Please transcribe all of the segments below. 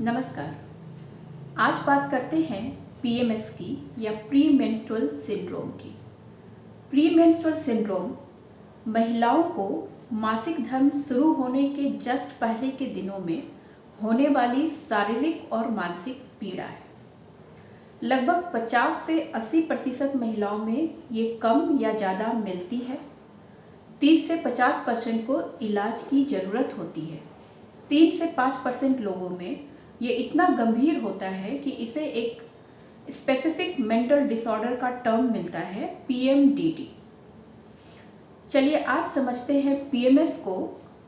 नमस्कार। आज बात करते हैं पीएमएस की या प्री मेंस्ट्रुअल सिंड्रोम की। प्री मेंस्ट्रुअल सिंड्रोम महिलाओं को मासिक धर्म शुरू होने के जस्ट पहले के दिनों में होने वाली शारीरिक और मानसिक पीड़ा है। लगभग 50 से 80% महिलाओं में ये कम या ज़्यादा मिलती है। 30 से 50% को इलाज की ज़रूरत होती है। 3 से 5% लोगों में ये इतना गंभीर होता है कि इसे एक स्पेसिफिक मेंटल डिसऑर्डर का टर्म मिलता है, पीएमडीडी। चलिए आज समझते हैं पीएमएस को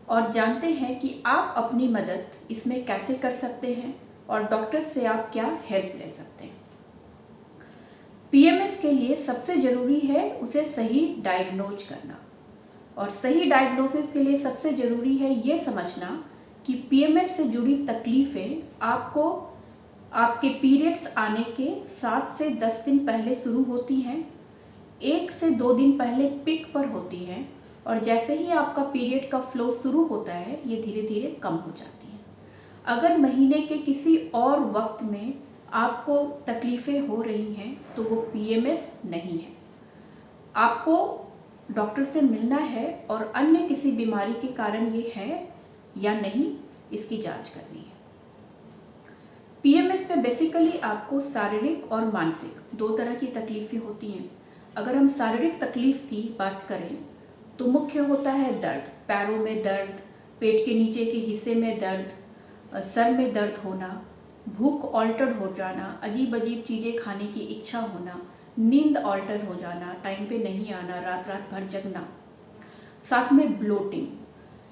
और जानते हैं कि आप अपनी मदद इसमें कैसे कर सकते हैं और डॉक्टर से आप क्या हेल्प ले सकते हैं। पीएमएस के लिए सबसे ज़रूरी है उसे सही डायग्नोज करना, और सही डायग्नोसिस के लिए सबसे ज़रूरी है ये समझना कि पीएमएस से जुड़ी तकलीफ़ें आपको आपके पीरियड्स आने के 7 से 10 दिन पहले शुरू होती हैं, 1 से 2 दिन पहले पिक पर होती हैं, और जैसे ही आपका पीरियड का फ्लो शुरू होता है ये धीरे धीरे कम हो जाती हैं। अगर महीने के किसी और वक्त में आपको तकलीफ़ें हो रही हैं तो वो पीएमएस नहीं है। आपको डॉक्टर से मिलना है और अन्य किसी बीमारी के कारण ये है या नहीं इसकी जांच करनी है। पीएमएस में बेसिकली आपको शारीरिक और मानसिक 2 तरह की तकलीफ़ें होती हैं। अगर हम शारीरिक तकलीफ़ की बात करें तो मुख्य होता है दर्द, पैरों में दर्द, पेट के नीचे के हिस्से में दर्द, सर में दर्द होना, भूख ऑल्टर्ड हो जाना, अजीब अजीब चीज़ें खाने की इच्छा होना, नींद ऑल्टर हो जाना, टाइम पे नहीं आना, रात रात भर जगना, साथ में ब्लोटिंग,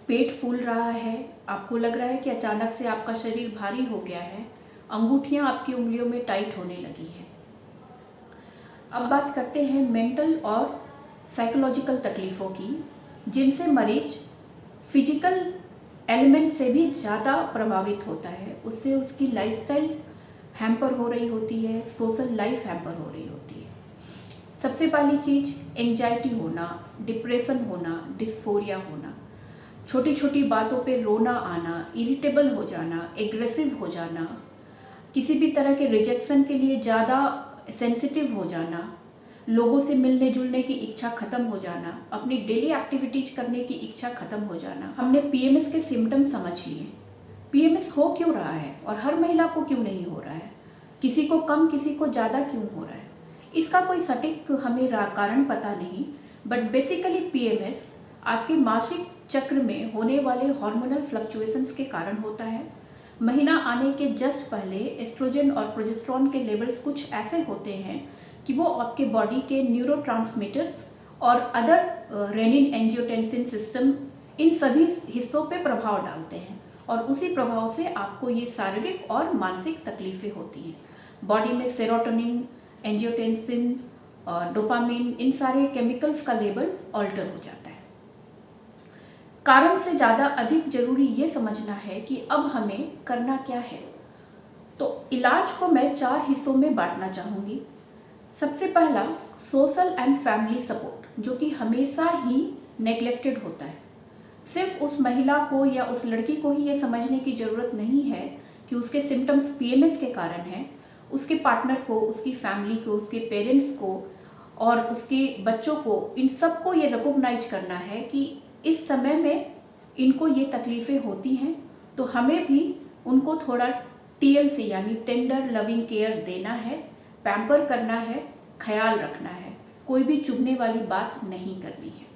पेट फूल रहा है, आपको लग रहा है कि अचानक से आपका शरीर भारी हो गया है, अंगूठियां आपकी उंगलियों में टाइट होने लगी हैं। अब बात करते हैं मेंटल और साइकोलॉजिकल तकलीफ़ों की, जिनसे मरीज फिजिकल एलिमेंट से भी ज़्यादा प्रभावित होता है। उससे उसकी लाइफस्टाइल हैम्पर हो रही होती है, सोशल लाइफ हैम्पर हो रही होती है। सबसे पहली चीज़ एंजाइटी होना, डिप्रेशन होना, डिस्फोरिया होना, छोटी छोटी बातों पे रोना आना, इरिटेबल हो जाना, एग्रेसिव हो जाना, किसी भी तरह के रिजेक्शन के लिए ज़्यादा सेंसिटिव हो जाना, लोगों से मिलने जुलने की इच्छा ख़त्म हो जाना, अपनी डेली एक्टिविटीज करने की इच्छा ख़त्म हो जाना। हमने पीएमएस के सिम्टम्स समझ लिए। पीएमएस हो क्यों रहा है और हर महिला को क्यों नहीं हो रहा है, किसी को कम किसी को ज़्यादा क्यों हो रहा है, इसका कोई सटीक हमें कारण पता नहीं। बट बेसिकली पीएमएस आपके मासिक चक्र में होने वाले हार्मोनल फ्लक्चुएशंस के कारण होता है। महीना आने के जस्ट पहले एस्ट्रोजन और प्रोजेस्टेरॉन के लेवल्स कुछ ऐसे होते हैं कि वो आपके बॉडी के न्यूरोट्रांसमीटर्स और other renin angiotensin system in सभी हिस्सों पे प्रभाव डालते हैं, और उसी प्रभाव से आपको ये शारीरिक और मानसिक तकलीफ़ें होती हैं। बॉडी में सेरोटोनिन, एंजियोटेंसिन और डोपामिन, इन सारे केमिकल्स का लेवल ऑल्टर हो जाता है। कारण से ज़्यादा अधिक जरूरी ये समझना है कि अब हमें करना क्या है। तो इलाज को मैं 4 हिस्सों में बांटना चाहूँगी। सबसे पहला सोशल एंड फैमिली सपोर्ट, जो कि हमेशा ही नेग्लेक्टेड होता है। सिर्फ उस महिला को या उस लड़की को ही ये समझने की ज़रूरत नहीं है कि उसके सिम्टम्स पीएमएस के कारण हैं। उसके पार्टनर को, उसकी फैमिली को, उसके पेरेंट्स को और उसके बच्चों को, इन सबको ये रिकॉग्नाइज करना है कि इस समय में इनको ये तकलीफ़ें होती हैं, तो हमें भी उनको थोड़ा टीएलसी यानी टेंडर लविंग केयर देना है, पैम्पर करना है, ख्याल रखना है, कोई भी चुभने वाली बात नहीं करनी है।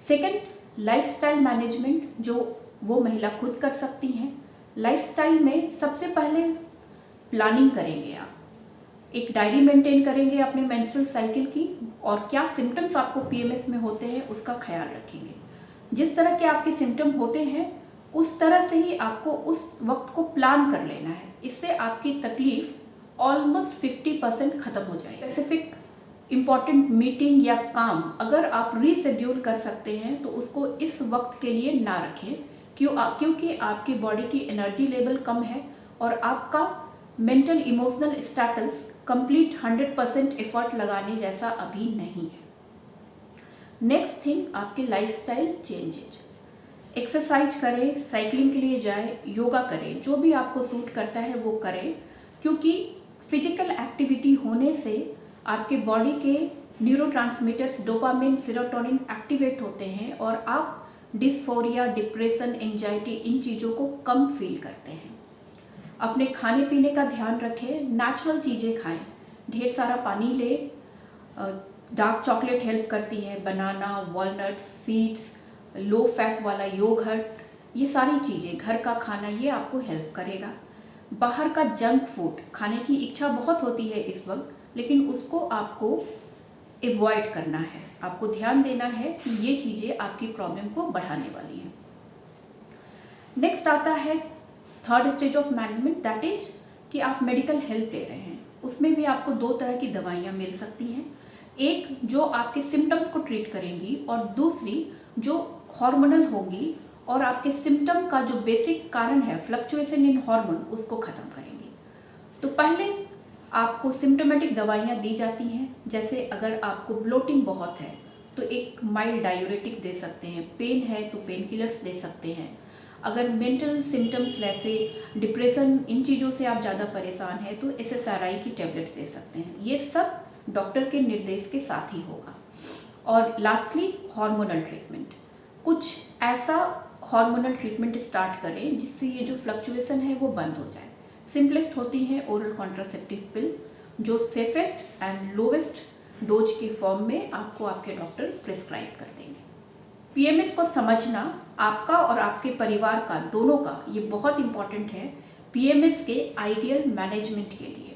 सेकंड, लाइफस्टाइल मैनेजमेंट, जो वो महिला खुद कर सकती हैं। लाइफस्टाइल में सबसे पहले प्लानिंग करेंगे आप, एक डायरी मेंटेन करेंगे अपने मेंस्ट्रुअल साइकिल की, और क्या सिम्टम्स आपको पीएमएस में होते हैं उसका ख्याल रखेंगे। जिस तरह के आपके सिम्टम होते हैं उस तरह से ही आपको उस वक्त को प्लान कर लेना है। इससे आपकी तकलीफ ऑलमोस्ट 50% ख़त्म हो जाएगी। स्पेसिफिक इम्पॉर्टेंट मीटिंग या काम अगर आप रीशेड्यूल कर सकते हैं तो उसको इस वक्त के लिए ना रखें, क्योंकि आपकी बॉडी की एनर्जी लेवल कम है और आपका mental emotional status complete 100% effort लगाने जैसा अभी नहीं है। नेक्स्ट थिंग, आपके लाइफस्टाइल चेंजेज। एक्सरसाइज करें, साइकिलिंग के लिए जाएं, योगा करें, जो भी आपको सूट करता है वो करें, क्योंकि फिजिकल एक्टिविटी होने से आपके बॉडी के न्यूरोट्रांसमीटर्स डोपामिन, सेरोटोनिन एक्टिवेट होते हैं और आप डिस्फोरिया, डिप्रेशन, एंजाइटी, इन चीज़ों को कम फील करते हैं। अपने खाने पीने का ध्यान रखें, नेचुरल चीज़ें खाएं, ढेर सारा पानी लें, डार्क चॉकलेट हेल्प करती है, बनाना, वॉलनट्स, सीड्स, लो फैट वाला योगर्ट, ये सारी चीज़ें, घर का खाना, ये आपको हेल्प करेगा। बाहर का जंक फूड खाने की इच्छा बहुत होती है इस वक्त, लेकिन उसको आपको अवॉइड करना है, आपको ध्यान देना है कि ये चीज़ें आपकी प्रॉब्लम को बढ़ाने वाली हैं। नेक्स्ट आता है third stage of management, that is कि आप मेडिकल हेल्प ले रहे हैं। उसमें भी आपको दो तरह की दवाइयाँ मिल सकती हैं, एक जो आपके सिम्टम्स को ट्रीट करेंगी और दूसरी जो हार्मोनल होंगी और आपके सिम्टम का जो बेसिक कारण है फ्लक्चुएशन इन हार्मोन, उसको ख़त्म करेंगी। तो पहले आपको सिम्टोमेटिक दवाइयाँ दी जाती हैं, जैसे अगर आपको ब्लोटिंग बहुत है तो एक माइल्ड डायूरेटिक दे सकते हैं, पेन है तो पेन किलर्स दे सकते हैं, अगर मेंटल सिम्टम्स जैसे डिप्रेशन, इन चीज़ों से आप ज़्यादा परेशान हैं तो SSRI की टैबलेट्स दे सकते हैं। ये सब डॉक्टर के निर्देश के साथ ही होगा। और लास्टली हार्मोनल ट्रीटमेंट, कुछ ऐसा हार्मोनल ट्रीटमेंट स्टार्ट करें जिससे ये जो फ्लक्चुएशन है वो बंद हो जाए। सिंपलेस्ट होती है ओरल कॉन्ट्रासेप्टिव पिल, जो सेफेस्ट एंड लोवेस्ट डोज के फॉर्म में आपको आपके डॉक्टर प्रिस्क्राइब कर देंगे। PMS को समझना आपका और आपके परिवार का, दोनों का, ये बहुत इंपॉर्टेंट है PMS के आइडियल मैनेजमेंट के लिए।